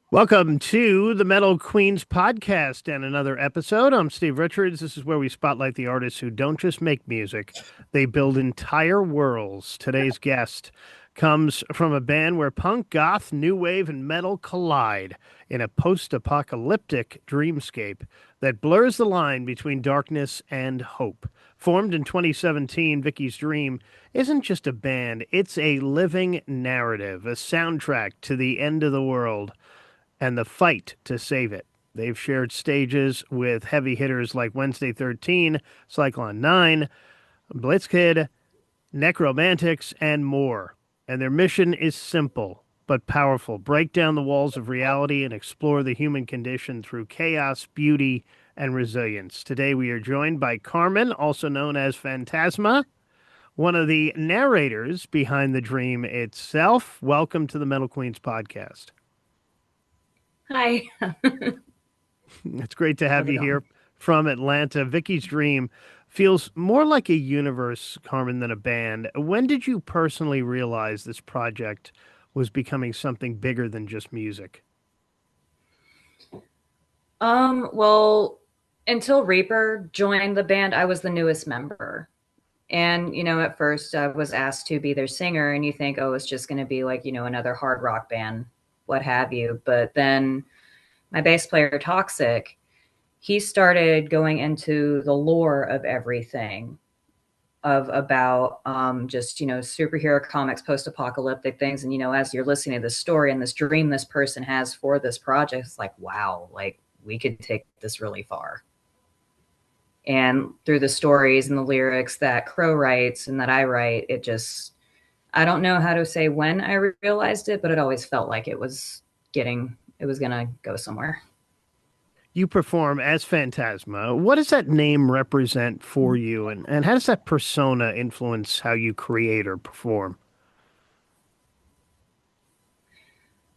Welcome to the Metalqueenspodcast and another episode. I'm Steve Richards. This is where we spotlight the artists who don't just make music, they build entire worlds. Today's guest comes from a band where punk, goth, new wave, and metal collide in a post-apocalyptic dreamscape that blurs the line between darkness and hope. Formed in 2017, Vicky's Dream isn't just a band, it's a living narrative, a soundtrack to the end of the world and the fight to save it. They've shared stages with heavy hitters like Wednesday 13, Cyclone 9, Blitzkid, Nekromantix, and more. And their mission is simple but powerful: break down the walls of reality and explore the human condition through chaos, beauty, and resilience. Today we are joined by Carmen, also known as Fantazma, one of the narrators behind the dream itself. Welcome to the Metal Queens podcast. Hi. It's great to have How's it you going? here from Atlanta. Vicky's Dream feels more like a universe, Carmen, than a band. When did you personally realize this project was becoming something bigger than just music? Well, until Reaper joined the band, I was the newest member. And, at first I was asked to be their singer, and you think, oh, it's just going to be like, another hard rock band, what have you. But then my bass player, Toxic, he started going into the lore of everything, of about just, superhero comics, post apocalyptic things. And, as you're listening to this story and this dream this person has for this project, it's like, wow, like we could take this really far. And through the stories and the lyrics that Crow writes and that I write, it just, I don't know how to say when I realized it, but it always felt like it was going to go somewhere. You perform as Phantasma. What does that name represent for you, and how does that persona influence how you create or perform?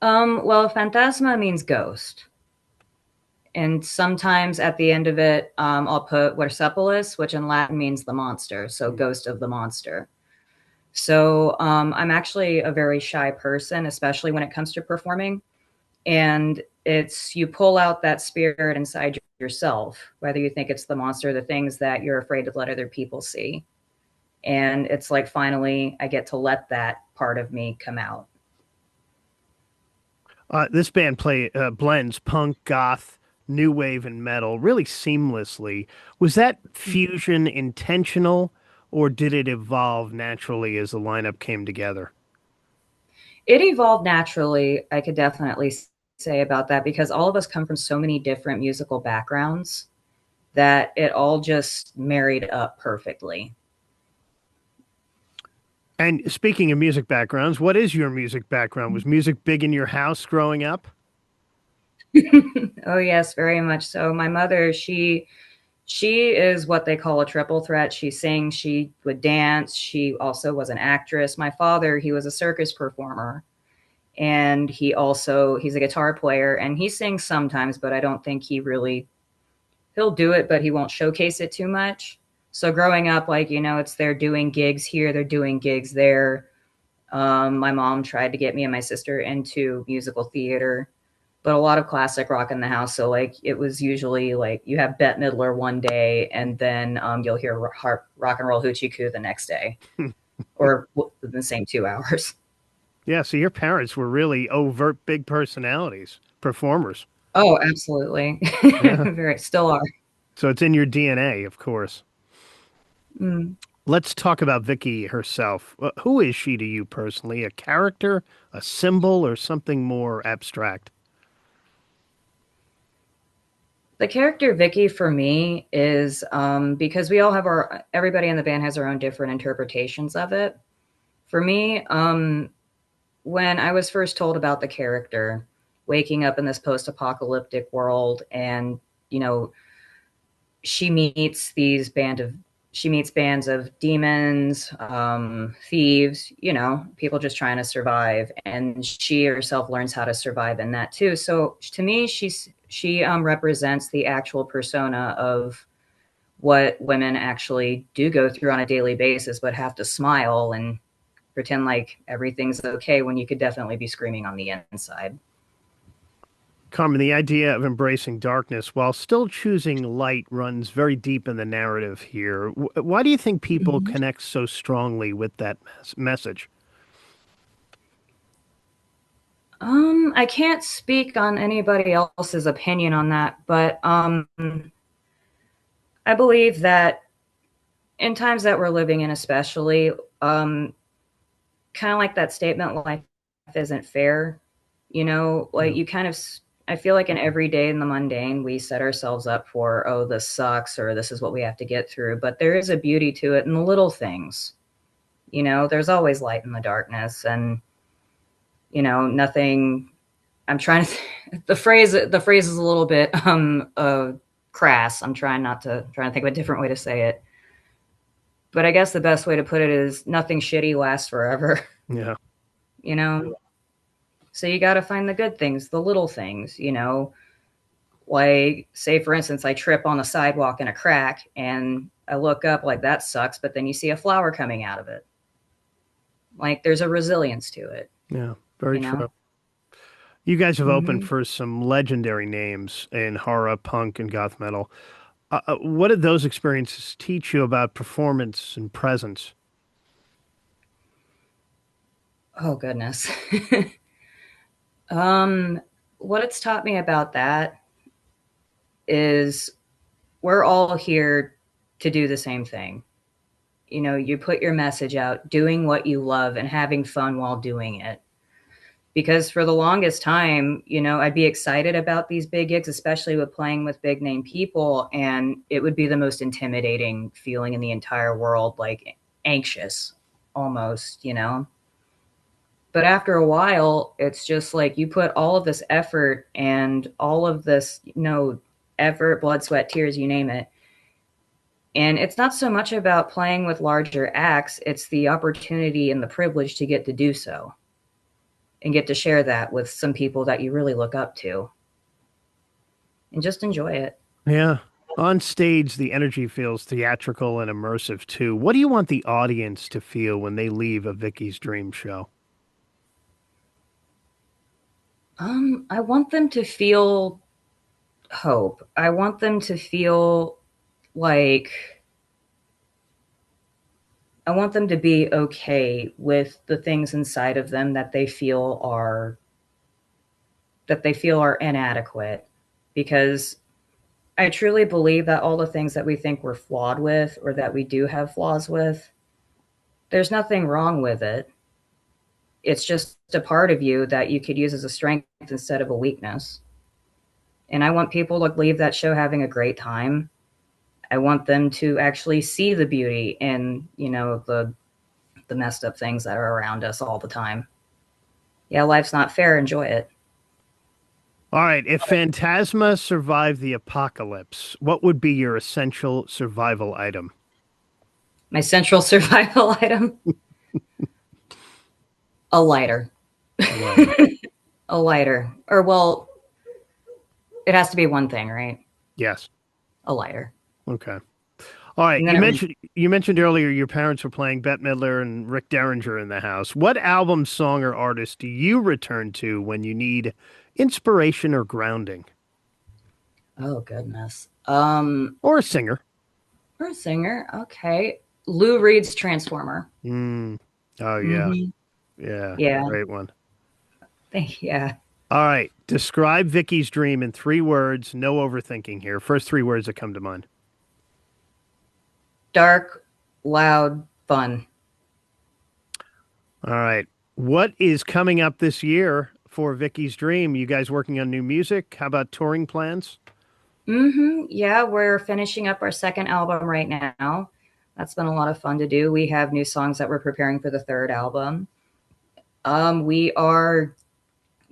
Well, Phantasma means ghost. And sometimes at the end of it, I'll put Versipulus, which in Latin means the monster, so ghost of the monster. So I'm actually a very shy person, especially when it comes to performing. And it's you pull out that spirit inside yourself, whether you think it's the monster, the things that you're afraid to let other people see. And it's like finally I get to let that part of me come out. This band blends punk, goth, new wave, and metal really seamlessly. Was that fusion intentional, or did it evolve naturally as the lineup came together? It evolved naturally, I could definitely say about that, because all of us come from so many different musical backgrounds that it all just married up perfectly. And speaking of music backgrounds, what is your music background? Was music big in your house growing up? Oh yes, very much so. My mother, she is what they call a triple threat. She sings, she would dance, she also was an actress. My father, he was a circus performer, and he's a guitar player, and he sings sometimes, but I don't think he'll do it, but he won't showcase it too much. So growing up, like, it's they're doing gigs here, they're doing gigs there. My mom tried to get me and my sister into musical theater, but a lot of classic rock in the house. So like it was usually like you have Bette Midler one day, and then you'll hear rock and roll hoochie coo the next day, or within the same 2 hours. Yeah, so your parents were really overt big personalities, performers. Oh, absolutely. Yeah. Very still are. So it's in your DNA, of course. Mm. Let's talk about Vicky herself. Who is she to you personally? A character, a symbol, or something more abstract? The character Vicky for me is because we all have everybody in the band has our own different interpretations of it. For me, when I was first told about the character, waking up in this post-apocalyptic world, and you know, she meets these band of she meets bands of demons, thieves, people just trying to survive, and she herself learns how to survive in that too. So to me, she represents the actual persona of what women actually do go through on a daily basis, but have to smile and pretend like everything's okay when you could definitely be screaming on the inside. Carmen, the idea of embracing darkness while still choosing light runs very deep in the narrative here. Why do you think people Mhm. connect so strongly with that message? I can't speak on anybody else's opinion on that, but I believe that in times that we're living in, especially, kind of like that statement, life isn't fair. Like Yeah. you kind of, I feel like in every day in the mundane, we set ourselves up for, oh, this sucks, or this is what we have to get through. But there is a beauty to it in the little things. There's always light in the darkness, and nothing. I'm trying to. The phrase is a little bit crass. I'm trying to think of a different way to say it. But I guess the best way to put it is nothing shitty lasts forever. Yeah. you know, so you got to find the good things, the little things. Like say for instance, I trip on the sidewalk in a crack, and I look up like that sucks, but then you see a flower coming out of it. Like there's a resilience to it. Yeah. Very You true. know. You guys have opened Mm-hmm. for some legendary names in horror, punk, and goth metal. What did those experiences teach you about performance and presence? Oh goodness. um, what it's taught me about that is we're all here to do the same thing. You put your message out, doing what you love and having fun while doing it. Because for the longest time, I'd be excited about these big gigs, especially with playing with big name people, and it would be the most intimidating feeling in the entire world, like anxious almost. But after a while, it's just like you put all of this effort and all of this, effort, blood, sweat, tears, you name it. And it's not so much about playing with larger acts, it's the opportunity and the privilege to get to do so and get to share that with some people that you really look up to and just enjoy it. Yeah. On stage, the energy feels theatrical and immersive too. What do you want the audience to feel when they leave a Vicky's Dream show? I want them to feel hope. I want them to feel like I want them to be okay with the things inside of them that they feel are inadequate, because I truly believe that all the things that we think we're flawed with or that we do have flaws with, there's nothing wrong with it. It's just a part of you that you could use as a strength instead of a weakness. And I want people to leave that show having a great time. I want them to actually see the beauty in, the messed up things that are around us all the time. Yeah, life's not fair. Enjoy it. All right. If Phantasma survived the apocalypse, what would be your essential survival item? My central survival item, a lighter. A lighter. A lighter. Or, well, it has to be one thing, right? Yes. A lighter. Okay. All right. And then You mentioned earlier your parents were playing Bette Midler and Rick Derringer in the house. What album, song, or artist do you return to when you need inspiration or grounding? oh, goodness. Or a singer? For a singer, okay. Lou Reed's Transformer. Mm. Oh yeah. Mm-hmm. Yeah. Yeah. Great one. Yeah. All right. Describe Vicky's Dream in 3 words. No overthinking here. First 3 words that come to mind. Dark, loud, fun. All right. What is coming up this year for Vicky's Dream? You guys working on new music? How about touring plans? Mm-hmm. Yeah, we're finishing up our second album right now. That's been a lot of fun to do. We have new songs that we're preparing for the third album. We are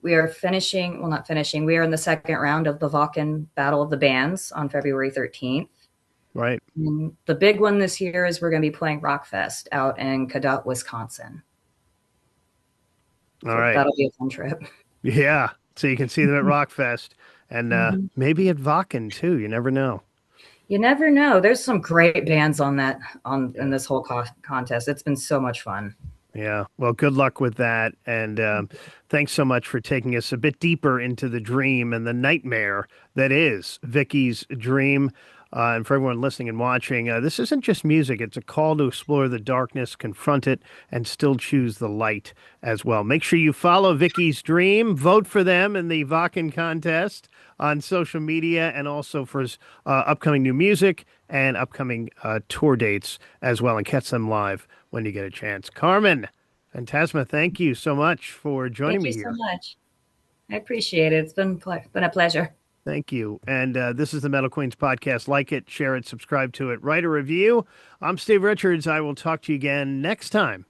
finishing, well, not finishing. We are in the second round of the Vakken Battle of the Bands on February 13th. Right. And the big one this year is we're going to be playing Rockfest out in Cadott, Wisconsin. All So right. that'll be a fun trip. Yeah. So you can see them at Rockfest and Mhm. maybe at Wacken too. You never know. You never know. There's some great bands on that in Yeah. this whole contest. It's been so much fun. Yeah. Well, good luck with that. And thanks so much for taking us a bit deeper into the dream and the nightmare that is Vicky's dream. And for everyone listening and watching, this isn't just music. It's a call to explore the darkness, confront it, and still choose the light as well. Make sure you follow Vicky's Dream, vote for them in the Vakken contest on social media, and also for his upcoming new music and upcoming tour dates as well, and catch them live when you get a chance. Carmen, Fantazma, thank you so much for joining Thank you me so here. much. I appreciate it. It's been a pleasure. Thank you. And this is the Metal Queens podcast. Like it, share it, subscribe to it, write a review. I'm Steve Richards. I will talk to you again next time.